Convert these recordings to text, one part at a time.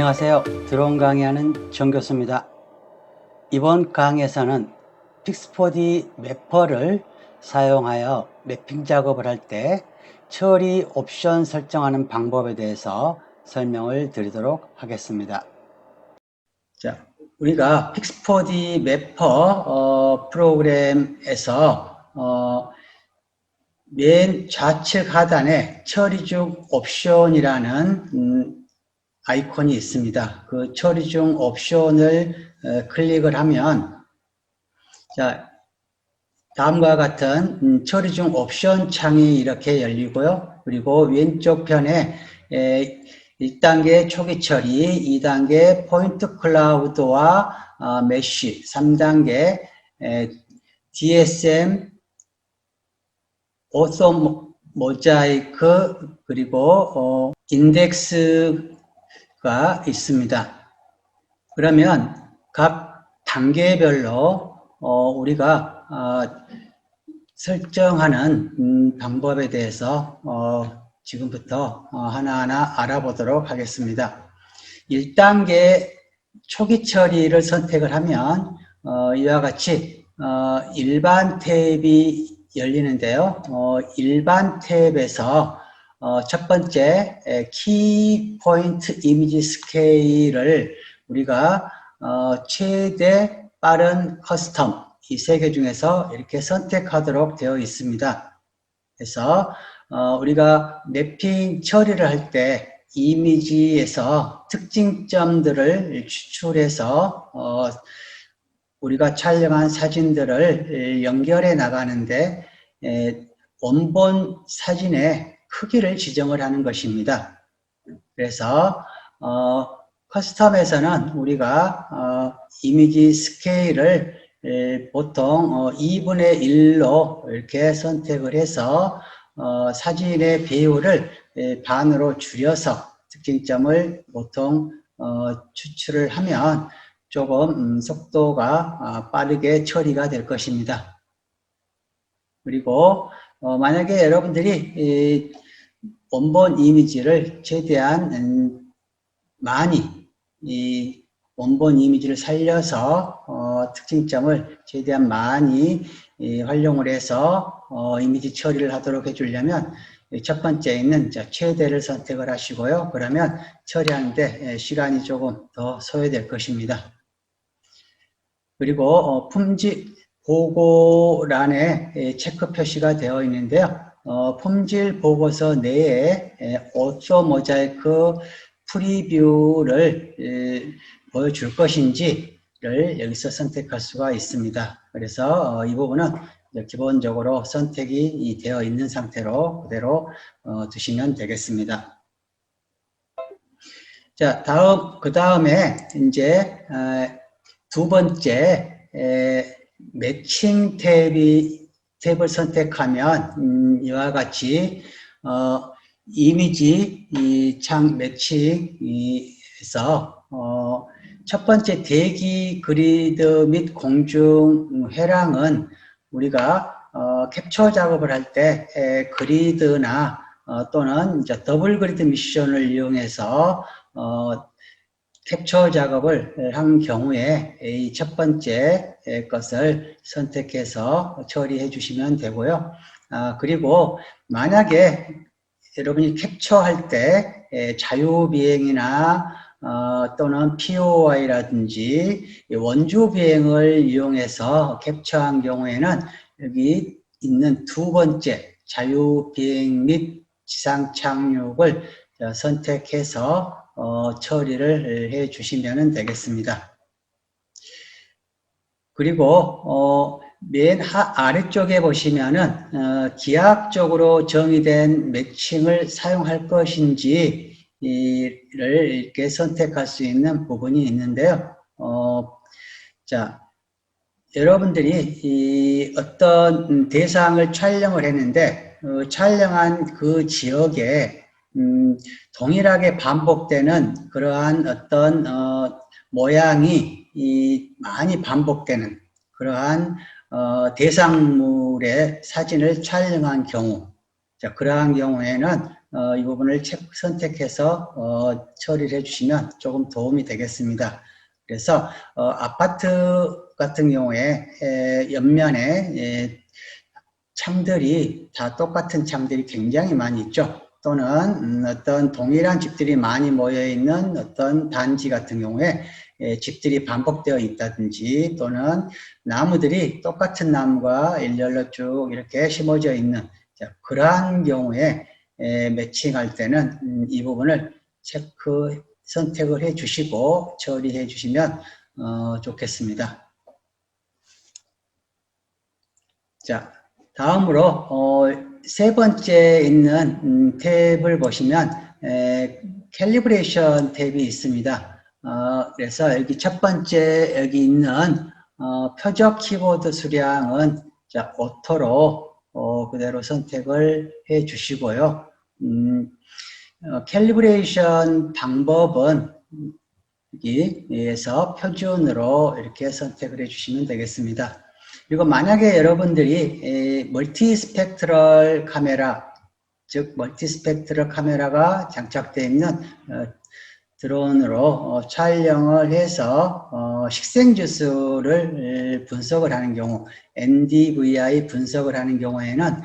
안녕하세요. 드론 강의하는 정 교수입니다. 이번 강의에서는 픽스4D 매퍼를 사용하여 매핑 작업을 할 때 처리 옵션 설정하는 방법에 대해서 설명을 드리도록 하겠습니다. 자, 우리가 픽스4D 매퍼 프로그램에서 맨 좌측 하단에 처리 중 옵션이라는 아이콘이 있습니다. 그 처리 중 옵션을 클릭을 하면, 자, 다음과 같은 처리 중 옵션 창이 이렇게 열리고요. 그리고 왼쪽 편에 1단계 초기 처리, 2단계 포인트 클라우드와 메쉬, 3단계 DSM, 오토 모자이크, 그리고 인덱스가 있습니다. 그러면 각 단계별로 우리가 설정하는 방법에 대해서 지금부터 하나하나 알아보도록 하겠습니다. 1단계 초기 처리를 선택을 하면 이와 같이 일반 탭이 열리는데요. 일반 탭에서 첫 번째 키 포인트 이미지 스케일을 우리가 최대 빠른 커스텀 이 세 개 중에서 이렇게 선택하도록 되어 있습니다. 그래서 우리가 매핑 처리를 할 때 이미지에서 특징점들을 추출해서 우리가 촬영한 사진들을 연결해 나가는데 원본 사진의 크기를 지정을 하는 것입니다. 그래서 커스텀에서는 우리가 이미지 스케일을 보통 2분의 1로 이렇게 선택을 해서 사진의 배율을 반으로 줄여서 특징점을 보통 추출을 하면 조금 속도가 빠르게 처리가 될 것입니다. 그리고 만약에 여러분들이 원본 이미지를 최대한 많이 이 원본 이미지를 살려서 특징점을 최대한 많이 활용을 해서 이미지 처리를 하도록 해주려면 첫 번째 있는 최대를 선택을 하시고요. 그러면 처리하는데 시간이 조금 더 소요될 것입니다. 그리고 품질 보고란에 체크 표시가 되어 있는데요. 품질 보고서 내에 오토 모자이크 프리뷰를 보여줄 것인지를 여기서 선택할 수가 있습니다. 그래서 이 부분은 기본적으로 선택이 되어 있는 상태로 그대로 두시면 되겠습니다. 자, 그 다음에 이제 두 번째 매칭 탭을 선택하면 이와 같이 이미지 창 매칭에서 첫 번째 대기 그리드 및 공중 회랑은 우리가 캡처 작업을 할 때 그리드나 또는 더블 그리드 미션을 이용해서 캡처 작업을 한 경우에 이 첫 번째 것을 선택해서 처리해 주시면 되고요. 그리고 만약에 여러분이 캡처할 때 자유비행이나 또는 POI라든지 원주 비행을 이용해서 캡처한 경우에는 여기 있는 두 번째 자유비행 및 지상 착륙을 선택해서 처리를 해 주시면 되겠습니다. 그리고 맨 아래쪽에 보시면은 기하학적으로 정의된 매칭을 사용할 것인지를 이렇게 선택할 수 있는 부분이 있는데요. 자, 여러분들이 어떤 대상을 촬영을 했는데 촬영한 그 지역에 동일하게 반복되는 그러한 어떤 모양이 많이 반복되는 그러한 대상물의 사진을 촬영한 경우, 자, 그러한 경우에는 이 부분을 선택해서 처리를 해주시면 조금 도움이 되겠습니다. 그래서 아파트 같은 경우에 옆면에 창들이 다 똑같은 창들이 굉장히 많이 있죠. 또는 어떤 동일한 집들이 많이 모여있는 어떤 단지 같은 경우에 집들이 반복되어 있다든지, 또는 나무들이 똑같은 나무가 일렬로 쭉 이렇게 심어져 있는, 그러한 경우에 매칭할 때는 이 부분을 선택을 해 주시고 처리해 주시면 좋겠습니다. 자, 다음으로 세 번째 있는 탭을 보시면 캘리브레이션 탭이 있습니다. 그래서 여기 첫 번째 여기 있는 표적 키보드 수량은 오토로 그대로 선택을 해 주시고요. 캘리브레이션 방법은 여기에서 표준으로 이렇게 선택을 해 주시면 되겠습니다. 그리고 만약에 여러분들이 멀티 스펙트럴 카메라, 즉 멀티 스펙트럴 카메라가 장착되어 있는 드론으로 촬영을 해서 식생지수를 분석을 하는 경우, NDVI 분석을 하는 경우에는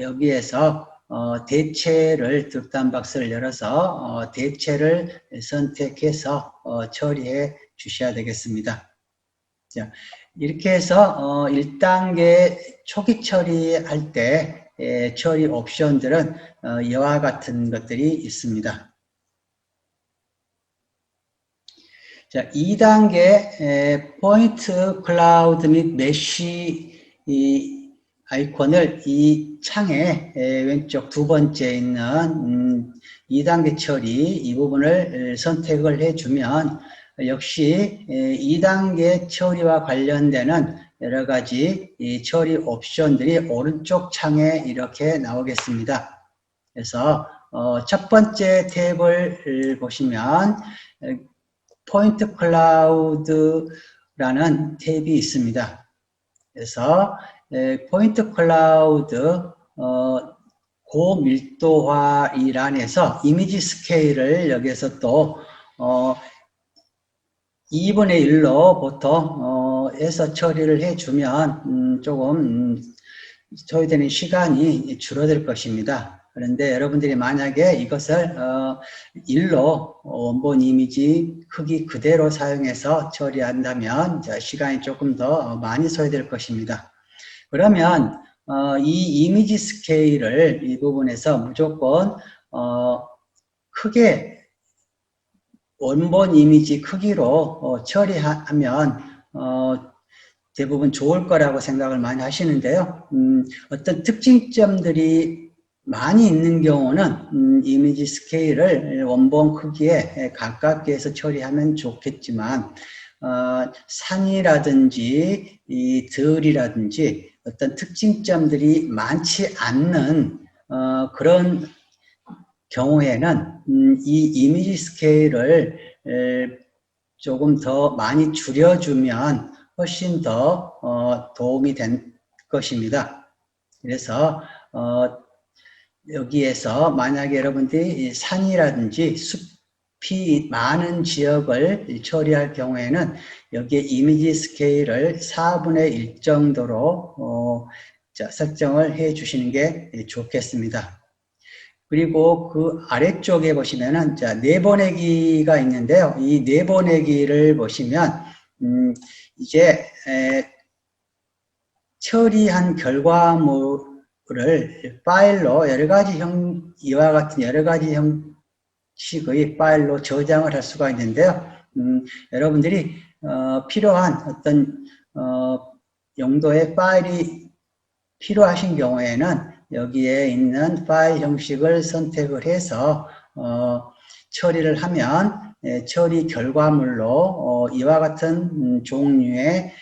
여기에서 대체를 득단 박스를 열어서 대체를 선택해서 처리해 주셔야 되겠습니다. 자, 이렇게 해서 1단계 초기 처리할 때 처리 옵션들은 이와 같은 것들이 있습니다. 자, 2단계 포인트 클라우드 및 메쉬 아이콘을 이 창의 왼쪽 두 번째 있는 2단계 처리, 이 부분을 선택을 해주면 역시 2단계 처리와 관련되는 여러 가지 처리 옵션들이 오른쪽 창에 이렇게 나오겠습니다. 그래서 첫 번째 탭을 보시면 포인트 클라우드라는 탭이 있습니다. 그래서 포인트 클라우드 고밀도화이란에서 이미지 스케일을 여기서 또 2분의 1로 보통 해서 처리를 해주면 조금 소요되는 시간이 줄어들 것입니다. 그런데 여러분들이 만약에 이것을 1로 원본 이미지 크기 그대로 사용해서 처리한다면 시간이 조금 더 많이 소요될 것입니다. 그러면 이 이미지 스케일을 이 부분에서 무조건 크게 원본 이미지 크기로 처리하면 대부분 좋을 거라고 생각을 많이 하시는데요. 어떤 특징점들이 많이 있는 경우는 이미지 스케일을 원본 크기에 가깝게 해서 처리하면 좋겠지만 산이라든지 이 들이라든지 어떤 특징점들이 많지 않는 그런 경우에는 이 이미지 스케일을 조금 더 많이 줄여주면 훨씬 더 도움이 된 것입니다. 그래서 여기에서 만약에 여러분들이 산이라든지 숲이 많은 지역을 처리할 경우에는 여기에 이미지 스케일을 4분의 1 정도로 설정을 해 주시는 게 좋겠습니다. 그리고 그 아래쪽에 보시면은 내보내기가 있는데요. 이 내보내기를 보시면 이제 처리한 결과물을 파일로 여러 가지 이와 같은 여러 가지 형식의 파일로 저장을 할 수가 있는데요. 여러분들이 필요한 어떤 용도의 파일이 필요하신 경우에는 여기에 있는 파일 형식을 선택을 해서 처리를 하면 처리 결과물로 이와 같은 종류의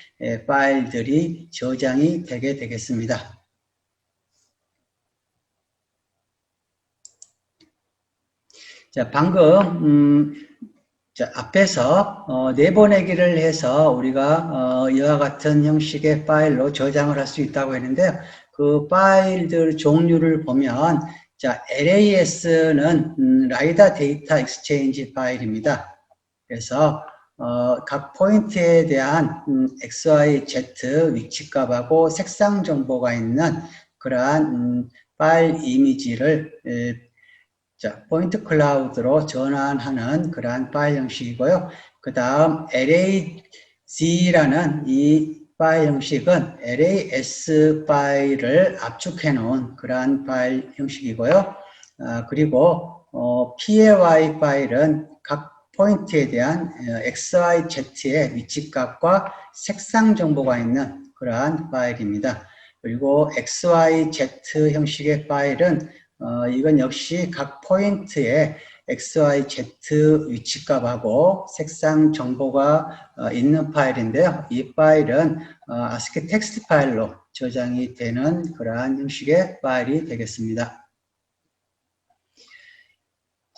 파일들이 저장이 되게 되겠습니다. 자, 방금 앞에서 내보내기를 해서 우리가 이와 같은 형식의 파일로 저장을 할 수 있다고 했는데요. 그 파일들 종류를 보면, 자, LAS는 라이다 데이터 익스체인지 파일입니다. 그래서 각 포인트에 대한 X, Y, Z 위치값하고 색상 정보가 있는 그러한 파일 이미지를 자, 포인트 클라우드로 전환하는 그러한 파일 형식이고요. 그 다음 LAZ라는 이 파일 형식은 LAS 파일을 압축해 놓은 그러한 파일 형식이고요. 그리고 PAY 파일은 각 포인트에 대한 X, Y, Z의 위치값과 색상 정보가 있는 그러한 파일입니다. 그리고 X, Y, Z 형식의 파일은 이건 역시 각 포인트에 X, Y, Z 위치값하고 색상 정보가 있는 파일인데요. 이 파일은 ASCII 텍스트 파일로 저장이 되는 그러한 형식의 파일이 되겠습니다.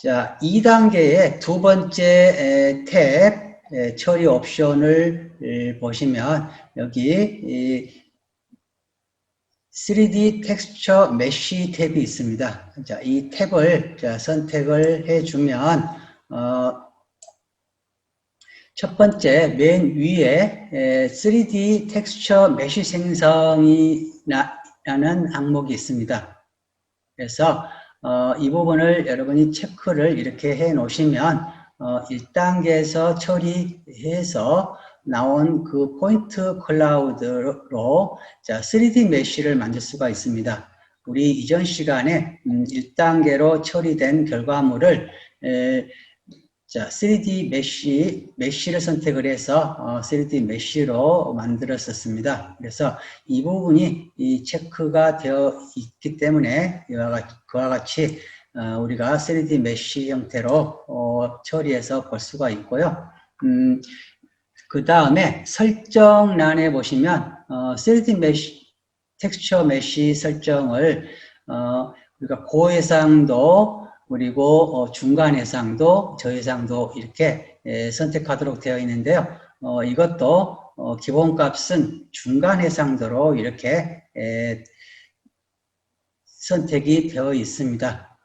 자, 2단계의 두 번째 탭 처리 옵션을 보시면 여기 3D 텍스처 메쉬 탭이 있습니다. 자, 이 탭을 선택을 해주면 첫 번째 맨 위에 3D 텍스처 메쉬 생성이라는 항목이 있습니다. 그래서 이 부분을 여러분이 체크를 이렇게 해 놓으시면 1단계에서 처리해서 나온 그 포인트 클라우드로 자, 3D 메쉬를 만들 수가 있습니다. 우리 이전 시간에 1단계로 처리된 결과물을 자, 3D 메쉬를 선택을 해서 3D 메쉬로 만들었었습니다. 그래서 이 부분이 체크가 되어 있기 때문에 그와 같이 우리가 3D 메쉬 형태로 처리해서 볼 수가 있고요. 그 다음에 설정란에 보시면 3D 메쉬, 텍스처 메쉬 설정을 우리가 고해상도 그리고 중간 해상도, 저해상도 이렇게 선택하도록 되어 있는데요. 이것도 기본값은 중간 해상도로 이렇게 선택이 되어 있습니다.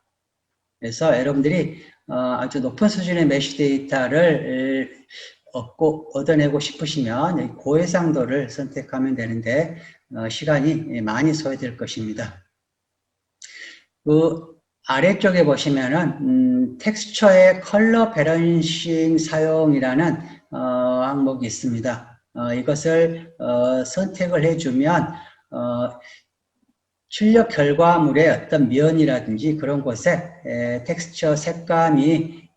그래서 여러분들이 아주 높은 수준의 메쉬 데이터를 얻어내고 싶으시면 고해상도를 선택하면 되는데 시간이 많이 소요될 것입니다. 그 아래쪽에 보시면은 텍스처의 컬러 밸런싱 사용이라는 항목이 있습니다. 이것을 선택을 해주면 출력 결과물의 어떤 면이라든지 그런 곳에 텍스처 색감이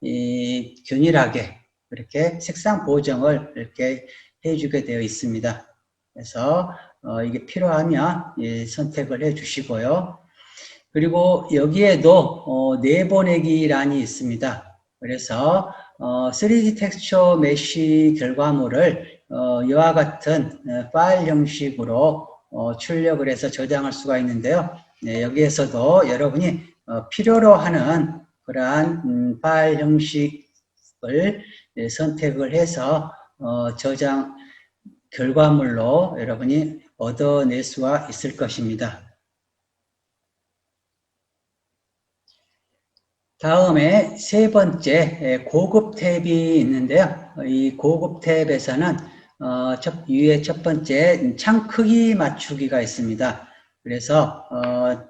균일하게 이렇게 색상 보정을 이렇게 해주게 되어 있습니다. 그래서 이게 필요하면 선택을 해주시고요. 그리고 여기에도 내보내기란이 있습니다. 그래서 3D 텍스처 메쉬 결과물을 이와 같은 파일 형식으로 출력을 해서 저장할 수가 있는데요. 네, 여기에서도 여러분이 필요로 하는 그러한 파일 형식을 선택을 해서 저장 결과물로 여러분이 얻어낼 수가 있을 것입니다. 다음에 세 번째 고급 탭이 있는데요. 이 고급 탭에서는 위에 첫 번째 창 크기 맞추기가 있습니다. 그래서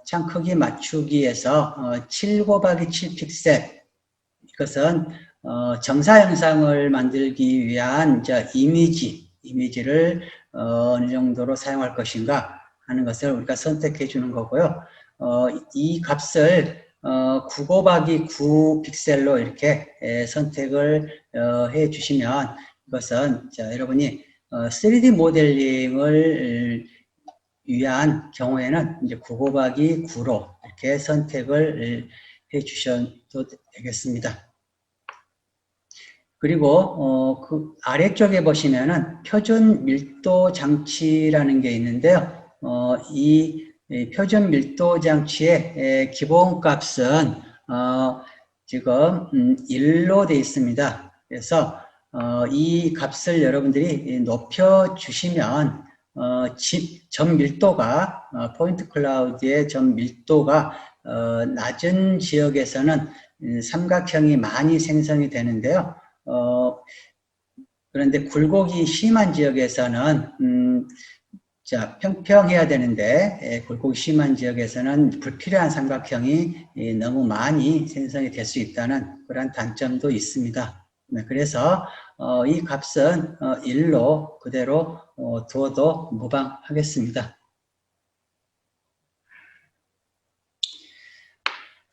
창 크기 맞추기에서 7 곱하기 7 픽셀 이것은 정사 영상을 만들기 위한 이미지를 어느 정도로 사용할 것인가 하는 것을 우리가 선택해 주는 거고요. 이 값을 9 곱하기 9 픽셀로 이렇게 선택을 해 주시면 이것은 여러분이 3D 모델링을 위한 경우에는 이제 9 곱하기 9로 이렇게 선택을 해 주셔도 되겠습니다. 그리고 그 아래쪽에 보시면은 표준 밀도 장치라는 게 있는데요. 이 표준 밀도 장치의 기본값은 지금 1로 되어 있습니다. 그래서 이 값을 여러분들이 높여 주시면 점 밀도가 포인트 클라우드의 점 밀도가 낮은 지역에서는 삼각형이 많이 생성이 되는데요. 그런데 굴곡이 심한 지역에서는 자, 평평해야 되는데 굴곡이 심한 지역에서는 불필요한 삼각형이 너무 많이 생성이 될 수 있다는 그런 단점도 있습니다. 그래서 이 값은 1로 그대로 두어도 무방하겠습니다.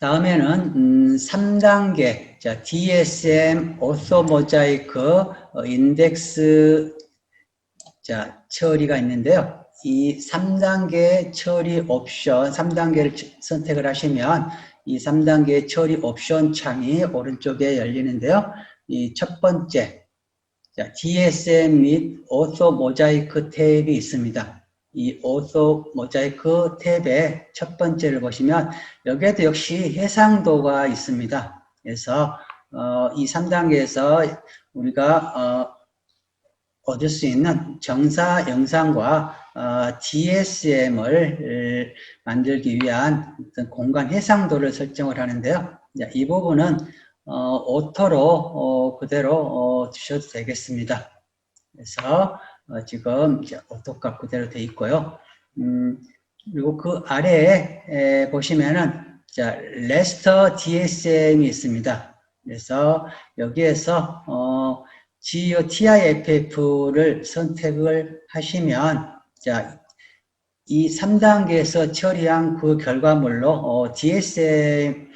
다음에는 3단계 자, DSM 오토 모자이크 인덱스 자, 처리가 있는데요. 이 3단계 처리 옵션, 3단계를 선택을 하시면 이 3단계 처리 옵션 창이 오른쪽에 열리는데요. 이 첫 번째, 자, DSM 및 오토 모자이크 탭이 있습니다. 이 오토 모자이크 탭의 첫 번째를 보시면 여기에도 역시 해상도가 있습니다. 그래서 이 3단계에서 우리가 얻을 수 있는 정사 영상과 DSM을 만들기 위한 어떤 공간 해상도를 설정을 하는데요. 이 부분은 오토로 그대로 두셔도 되겠습니다. 그래서 지금 오토값 그대로 되어 있고요. 그리고 그 아래에 보시면은 자, 레스터 DSM이 있습니다. 그래서 여기에서 GEOTIFF를 선택을 하시면 자, 이 3단계에서 처리한 그 결과물로 DSM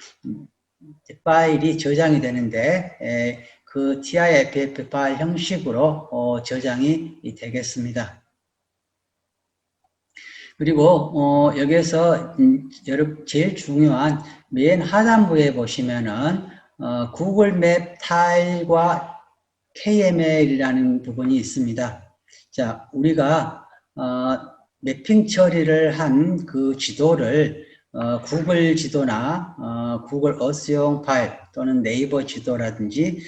파일이 저장이 되는데 그 TIFF 파일 형식으로 저장이 되겠습니다. 그리고 여기에서 제일 중요한 맨 하단부에 보시면은 구글 맵 타일과 KML이라는 부분이 있습니다. 자, 우리가 매핑 처리를 한 그 지도를 구글 지도나 구글 어스용 파일 또는 네이버 지도라든지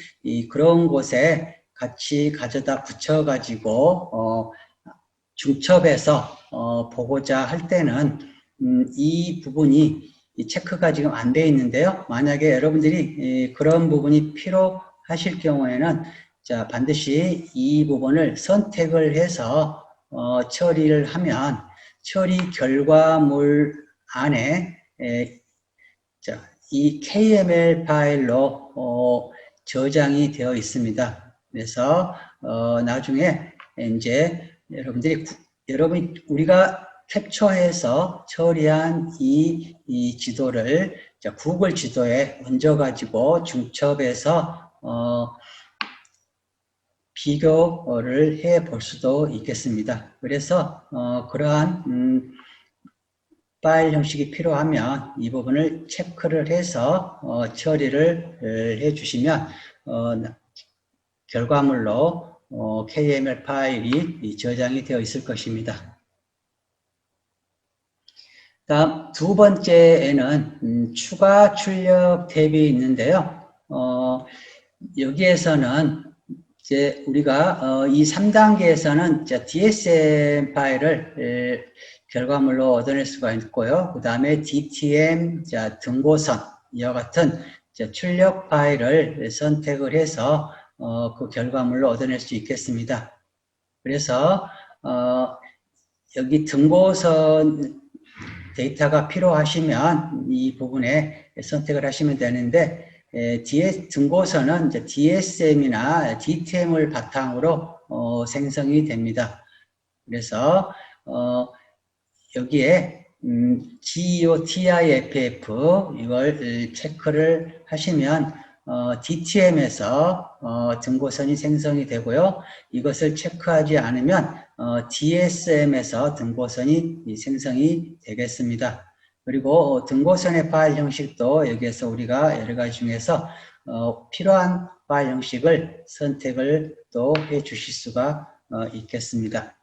그런 곳에 같이 가져다 붙여가지고 중첩해서 보고자 할 때는 이 부분이 체크가 지금 안 돼 있는데요. 만약에 여러분들이 그런 부분이 필요하실 경우에는 자, 반드시 이 부분을 선택을 해서 처리를 하면 처리 결과물 안에 자, 이 KML 파일로 저장이 되어 있습니다. 그래서 나중에 이제 우리가 캡처해서 처리한 이 지도를 자, 구글 지도에 얹어가지고 중첩해서 비교를 해 볼 수도 있겠습니다. 그래서 그러한 파일 형식이 필요하면 이 부분을 체크를 해서 처리를 해 주시면 결과물로 KML 파일이 저장이 되어 있을 것입니다. 다음 두 번째에는 추가 출력 탭이 있는데요. 여기에서는 이제 우리가 이 3단계에서는 DSM 파일을 결과물로 얻어낼 수가 있고요. 그 다음에 DTM, 등고선 이와 같은 출력 파일을 선택을 해서 그 결과물로 얻어낼 수 있겠습니다. 그래서 여기 등고선 데이터가 필요하시면 이 부분에 선택을 하시면 되는데 등고선은 DSM이나 DTM을 바탕으로 생성이 됩니다. 그래서 여기에 GEOTIFF 이걸 체크를 하시면 DTM에서 등고선이 생성이 되고요. 이것을 체크하지 않으면 DSM에서 등고선이 생성이 되겠습니다. 그리고 등고선의 파일 형식도 여기에서 우리가 여러 가지 중에서 필요한 파일 형식을 선택을 또 해 주실 수가 있겠습니다.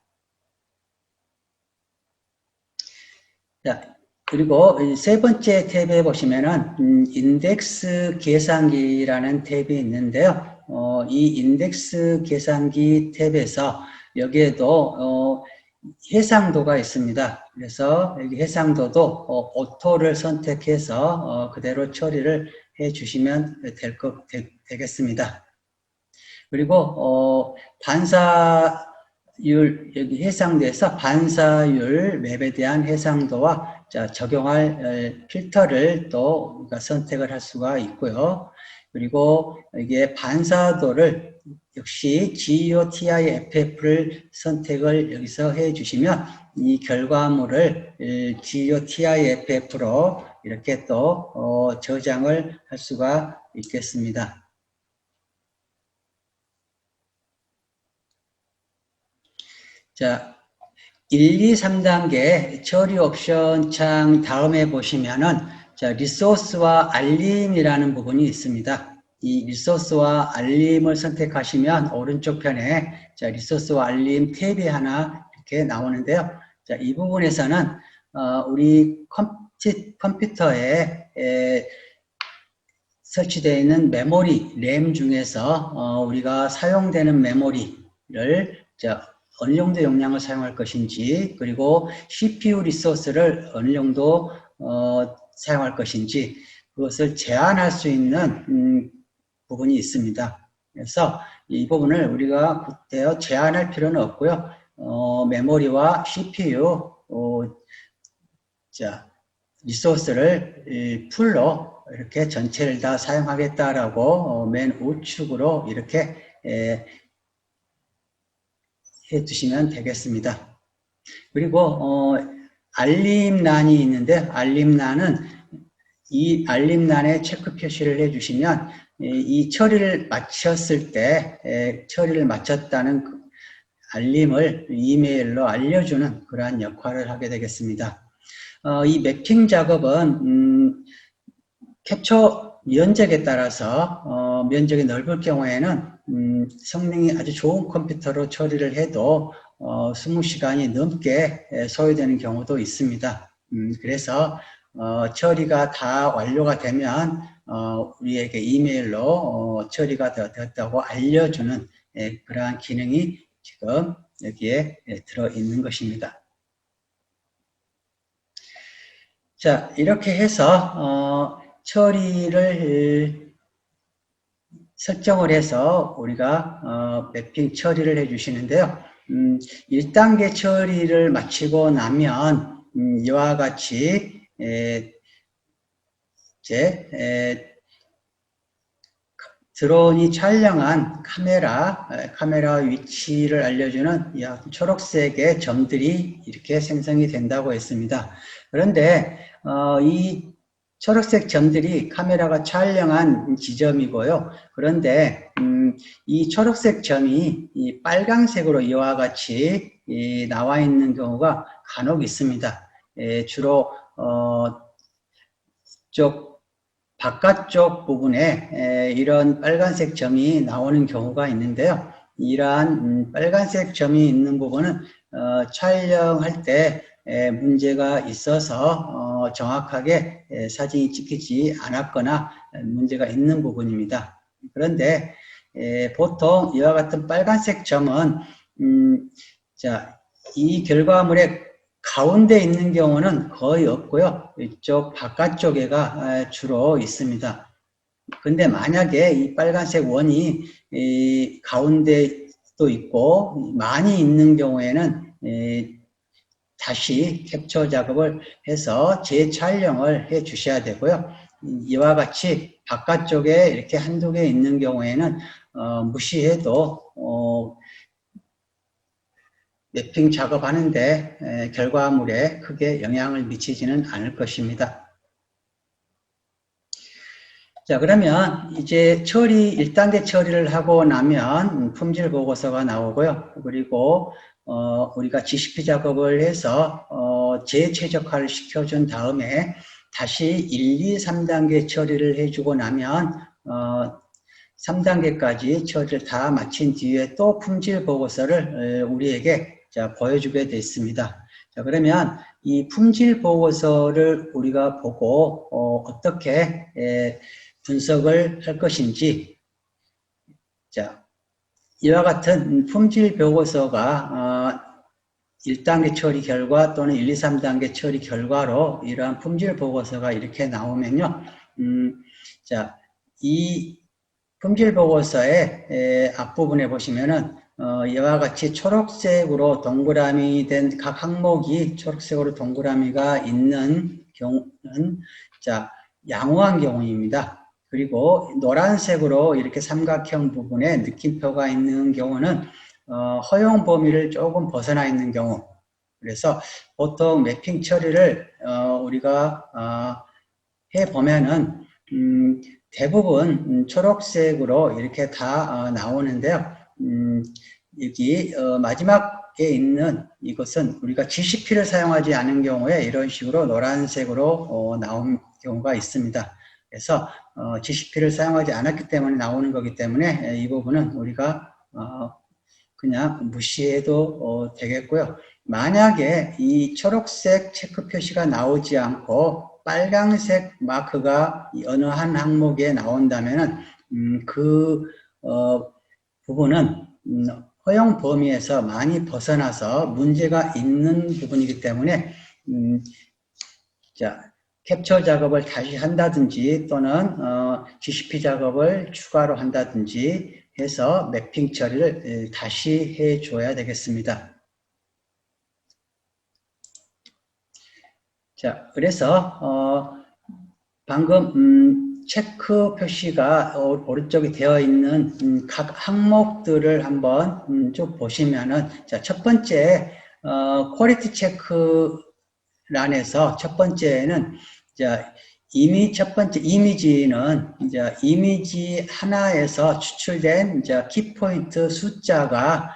자, 그리고 세 번째 탭에 보시면은 인덱스 계산기라는 탭이 있는데요. 이 인덱스 계산기 탭에서 여기에도 해상도가 있습니다. 그래서 여기 해상도도 오토를 선택해서 그대로 처리를 해 주시면 되겠습니다. 그리고 반사율, 여기 해상도에서 반사율 맵에 대한 해상도와 적용할 필터를 또 우리가 선택을 할 수가 있고요. 그리고 이게 반사도를 역시 GEOTIFF를 선택을 여기서 해 주시면 이 결과물을 GEOTIFF로 이렇게 또 저장을 할 수가 있겠습니다. 자, 1, 2, 3단계 처리 옵션 창 다음에 보시면은 리소스와 알림이라는 부분이 있습니다. 이 리소스와 알림을 선택하시면 오른쪽 편에 리소스와 알림 탭이 하나 이렇게 나오는데요. 이 부분에서는 우리 컴퓨터에 설치되어 있는 메모리, 램 중에서 우리가 사용되는 메모리를 어느 정도 용량을 사용할 것인지, 그리고 CPU 리소스를 어느 정도 사용할 것인지, 그것을 제한할 수 있는 부분이 있습니다. 그래서 이 부분을 우리가 그때요 제한할 필요는 없고요. 메모리와 CPU 리소스를 풀로 이렇게 전체를 다 사용하겠다라고 맨 우측으로 이렇게 해 두시면 되겠습니다. 그리고 알림란이 있는데 알림란은 이 알림란에 체크 표시를 해주시면 이 처리를 마쳤을 때 처리를 마쳤다는 그 알림을 이메일로 알려주는 그러한 역할을 하게 되겠습니다. 이 매핑 작업은 캡처 면적에 따라서 면적이 넓을 경우에는 성능이 아주 좋은 컴퓨터로 처리를 해도 20시간이 넘게 소요되는 경우도 있습니다. 그래서 처리가 다 완료가 되면 우리에게 이메일로 처리가 되었다고 알려주는 그러한 기능이 지금 여기에 들어있는 것입니다. 자, 이렇게 해서 처리를 설정을 해서 우리가 매핑 처리를 해 주시는데요. 1단계 처리를 마치고 나면 이와 같이 드론이 촬영한 카메라 위치를 알려주는 초록색의 점들이 이렇게 생성이 된다고 했습니다. 그런데 이 초록색 점들이 카메라가 촬영한 지점이고요. 그런데 이 초록색 점이 이 빨강색으로 이와 같이 나와 있는 경우가 간혹 있습니다. 주로 바깥쪽 부분에 이런 빨간색 점이 나오는 경우가 있는데요. 이러한 빨간색 점이 있는 부분은 촬영할 때 문제가 있어서 정확하게 사진이 찍히지 않았거나 문제가 있는 부분입니다. 그런데 보통 이와 같은 빨간색 점은 이 결과물의 가운데 있는 경우는 거의 없고요. 이쪽 바깥쪽에가 주로 있습니다. 근데 만약에 이 빨간색 원이 가운데도 있고 많이 있는 경우에는 다시 캡처 작업을 해서 재촬영을 해 주셔야 되고요. 이와 같이 바깥쪽에 이렇게 한두 개 있는 경우에는 무시해도 매핑 작업하는데 결과물에 크게 영향을 미치지는 않을 것입니다. 자, 그러면 이제 1단계 처리를 하고 나면 품질 보고서가 나오고요. 그리고 우리가 GCP 작업을 해서 재최적화를 시켜준 다음에 다시 1, 2, 3단계 처리를 해주고 나면 3단계까지 처리를 다 마친 뒤에 또 품질 보고서를 우리에게 보여주게 되어 있습니다. 자, 그러면 이 품질 보고서를 우리가 보고 어떻게 분석을 할 것인지, 자, 이와 같은 품질 보고서가 1단계 처리 결과 또는 1, 2, 3단계 처리 결과로 이러한 품질 보고서가 이렇게 나오면요. 자, 이 품질 보고서의 앞부분에 보시면은 이와 같이 초록색으로 동그라미 된 각 항목이 초록색으로 동그라미가 있는 경우는 자, 양호한 경우입니다. 그리고 노란색으로 이렇게 삼각형 부분에 느낌표가 있는 경우는 허용 범위를 조금 벗어나 있는 경우. 그래서 보통 매핑 처리를 우리가 해보면은 대부분 초록색으로 이렇게 다 나오는데요. 여기 마지막에 있는 이것은 우리가 GCP를 사용하지 않은 경우에 이런 식으로 노란색으로 나온 경우가 있습니다. 그래서 GCP를 사용하지 않았기 때문에 나오는 거기 때문에 이 부분은 우리가 그냥 무시해도 되겠고요. 만약에 이 초록색 체크 표시가 나오지 않고 빨강색 마크가 어느 한 항목에 나온다면 그 부분은 허용 범위에서 많이 벗어나서 문제가 있는 부분이기 때문에 자, 캡처 작업을 다시 한다든지 또는 GCP 작업을 추가로 한다든지 해서 매핑 처리를 다시 해줘야 되겠습니다. 자, 그래서 방금 체크 표시가 오른쪽에 되어 있는 각 항목들을 한번 쭉 보시면은 자, 첫 번째 퀄리티 체크 란에서 첫 번째는 자, 첫 번째 이미지는 이제 이미지 하나에서 추출된 이제 키포인트 숫자가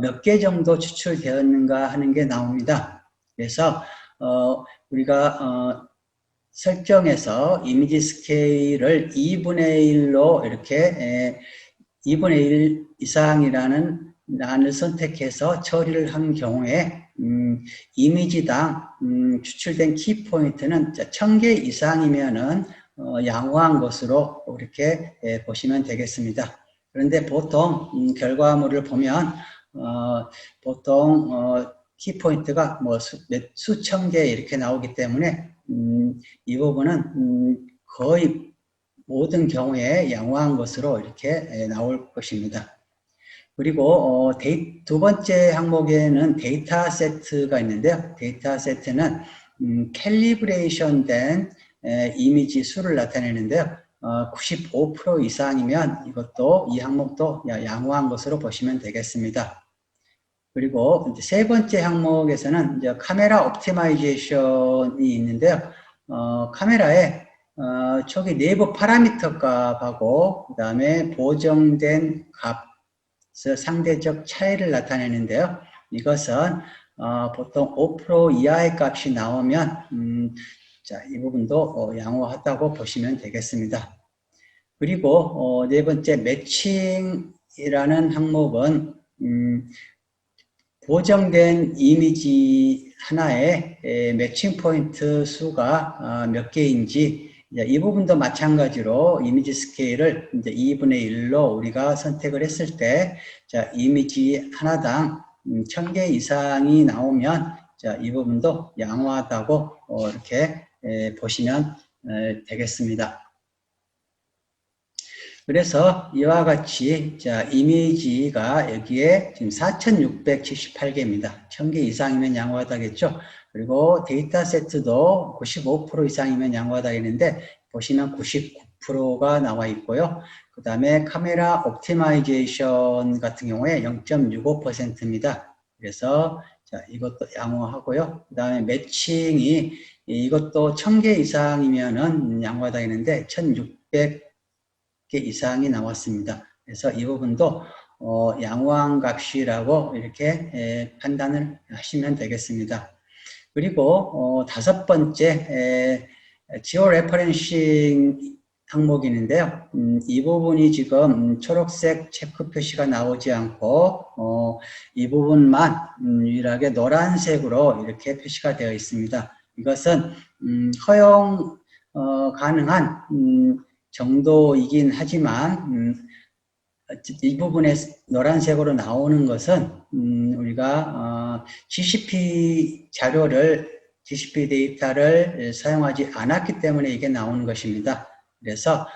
몇 개 정도 추출되었는가 하는 게 나옵니다. 그래서 우리가 설정에서 이미지 스케일을 2분의 1로 이렇게 2분의 1 이상이라는 란을 선택해서 처리를 한 경우에 이미지당 추출된 키포인트는 1000개 이상이면은 양호한 것으로 이렇게 보시면 되겠습니다. 그런데 보통 결과물을 보면 보통 키포인트가 뭐 수천 개 이렇게 나오기 때문에 이 부분은 거의 모든 경우에 양호한 것으로 이렇게 나올 것입니다. 그리고 두 번째 항목에는 데이터 세트가 있는데요. 데이터 세트는 캘리브레이션 된 이미지 수를 나타내는데요. 95% 이상이면 이것도 이 항목도 양호한 것으로 보시면 되겠습니다. 그리고 세 번째 항목에서는 이제 카메라 옵티마이제이션이 있는데요. 카메라에 초기 내부 파라미터 값하고 그 다음에 보정된 값 상대적 차이를 나타내는데요. 이것은 보통 5% 이하의 값이 나오면 자, 이 부분도 양호하다고 보시면 되겠습니다. 그리고 네 번째 매칭이라는 항목은 보정된 이미지 하나에 매칭 포인트 수가 몇 개인지 이 부분도 마찬가지로 이미지 스케일을 이제 2분의 1로 우리가 선택을 했을 때, 자, 이미지 하나당 1000개 이상이 나오면, 자, 이 부분도 양호하다고 이렇게 보시면 되겠습니다. 그래서 이와 같이, 자, 이미지가 여기에 지금 4678개입니다. 1000개 이상이면 양호하다겠죠? 그리고 데이터 세트도 95% 이상이면 양호하다 했는데 보시면 99%가 나와 있고요. 그 다음에 카메라 옵티마이제이션 같은 경우에 0.65%입니다. 그래서 자, 이것도 양호하고요. 그 다음에 매칭이 이것도 1000개 이상이면은 양호하다 했는데 1600개 이상이 나왔습니다. 그래서 이 부분도 양호한 값이라고 이렇게 판단을 하시면 되겠습니다. 그리고 다섯 번째 지오 레퍼런싱 항목이 있는데요. 이 부분이 지금 초록색 체크 표시가 나오지 않고 이 부분만 유일하게 노란색으로 이렇게 표시가 되어 있습니다. 이것은 허용 가능한 정도이긴 하지만 이 부분에 노란색으로 나오는 것은 우리가 GCP GCP 데이터를 사용하지 않았기 때문에 이게 나오는 것입니다. 그래서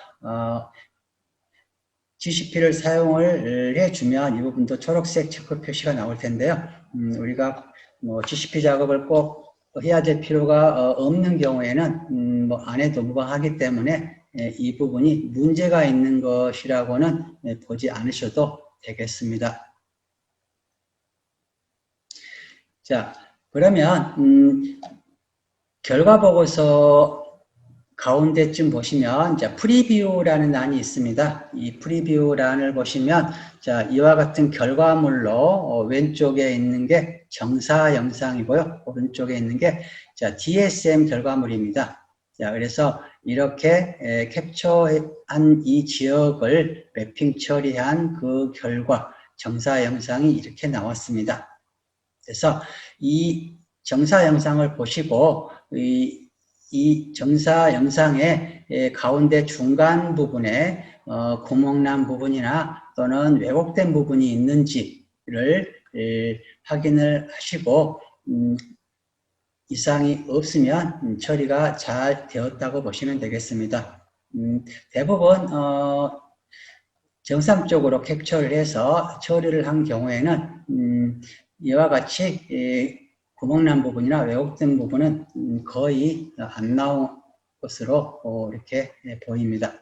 GCP를 사용을 해주면 이 부분도 초록색 체크 표시가 나올 텐데요. 우리가 뭐 GCP 작업을 꼭 해야 될 필요가 없는 경우에는 뭐 안 해도 무방하기 때문에 이 부분이 문제가 있는 것이라고는 보지 않으셔도 되겠습니다. 자, 그러면 결과 보고서 가운데쯤 보시면 자, 프리뷰라는 란이 있습니다. 이 프리뷰란을 보시면 자, 이와 같은 결과물로 왼쪽에 있는 게 정사 영상이고요. 오른쪽에 있는 게 자, DSM 결과물입니다. 자, 그래서 이렇게 캡처한 이 지역을 매핑 처리한 그 결과 정사 영상이 이렇게 나왔습니다. 그래서 이 정사 영상을 보시고 이 정사 영상의 가운데 중간 부분에 구멍난 부분이나 또는 왜곡된 부분이 있는지를 확인을 하시고 이상이 없으면 처리가 잘 되었다고 보시면 되겠습니다. 대부분 정상적으로 캡처를 해서 처리를 한 경우에는 이와 같이 구멍난 부분이나 왜곡된 부분은 거의 안 나온 것으로 이렇게 보입니다.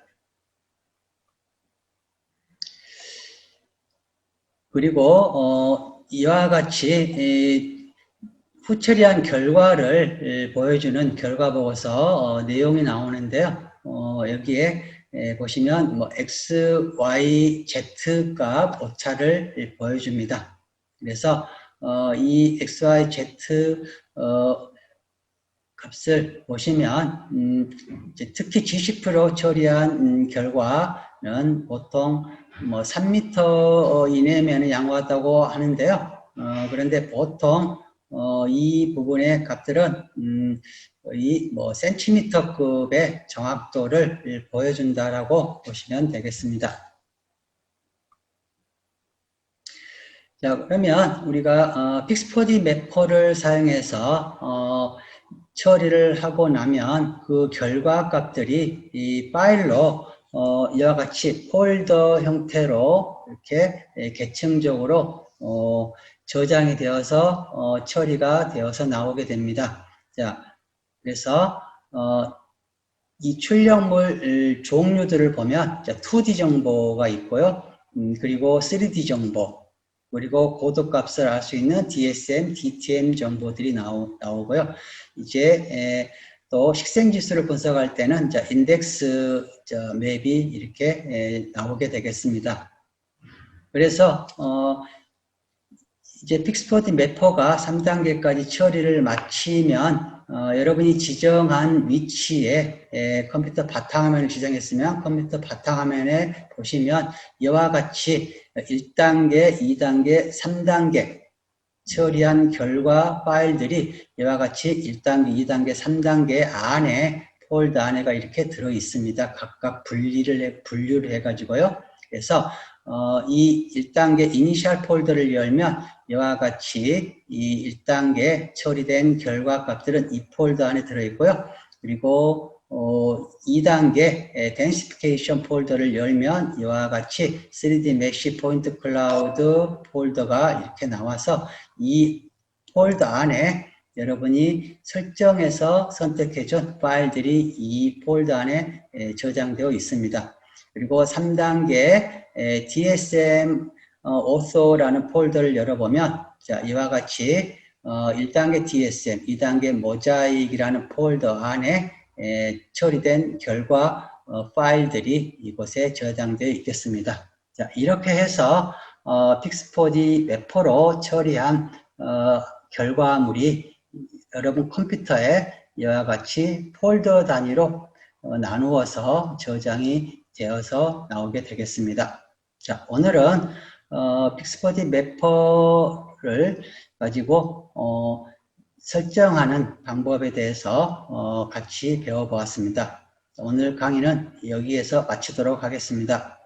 그리고 이와 같이 후처리한 결과를 보여주는 결과 보고서 내용이 나오는데요. 여기에 보시면 뭐 X, Y, Z 값 오차를 보여줍니다. 그래서 이 X, Y, Z 값을 보시면 특히 GCP로 처리한 결과는 보통 뭐 3m 이내면 양호하다고 하는데요. 그런데 보통 이 부분의 값들은 거의 뭐 센티미터급의 정확도를 보여준다라고 보시면 되겠습니다. 자, 그러면 우리가 픽스포디 매퍼를 사용해서 처리를 하고 나면 그 결과 값들이 이 파일로 이와 같이 폴더 형태로 이렇게 계층적으로 저장이 되어서 처리가 되어서 나오게 됩니다. 자, 그래서 이 출력물 종류들을 보면 2D 정보가 있고요. 그리고 3D 정보, 그리고 고도값을 알 수 있는 DSM, DTM 정보들이 나오고요. 이제 또 식생지수를 분석할 때는 인덱스 맵이 이렇게 나오게 되겠습니다. 그래서 이제 픽스포디 매퍼가 3단계까지 처리를 마치면 여러분이 지정한 위치에 컴퓨터 바탕화면을 지정했으면 컴퓨터 바탕화면에 보시면 이와 같이 1단계, 2단계, 3단계 처리한 결과 파일들이 이와 같이 1단계, 2단계, 3단계 안에 폴더 안에가 이렇게 들어 있습니다. 각각 분류를 해가지고요. 그래서 이 1단계 이니셜 폴더를 열면 이와 같이 이 1단계 처리된 결과 값들은 이 폴더 안에 들어있고요. 그리고 2단계 densification 폴더를 열면 이와 같이 3D 메쉬 포인트 클라우드 폴더가 이렇게 나와서 이 폴더 안에 여러분이 설정해서 선택해준 파일들이 이 폴더 안에 저장되어 있습니다. 그리고 3단계 DSM author라는 폴더를 열어보면 자, 이와 같이 1단계 DSM, 2단계 모자익이라는 폴더 안에 처리된 결과 파일들이 이곳에 저장되어 있겠습니다. 자, 이렇게 해서 픽스포디 매퍼로 처리한 결과물이 여러분 컴퓨터에 이와 같이 폴더 단위로 나누어서 저장이 되어서 나오게 되겠습니다. 자, 오늘은 픽스포디 매퍼를 가지고 설정하는 방법에 대해서 같이 배워보았습니다. 오늘 강의는 여기에서 마치도록 하겠습니다.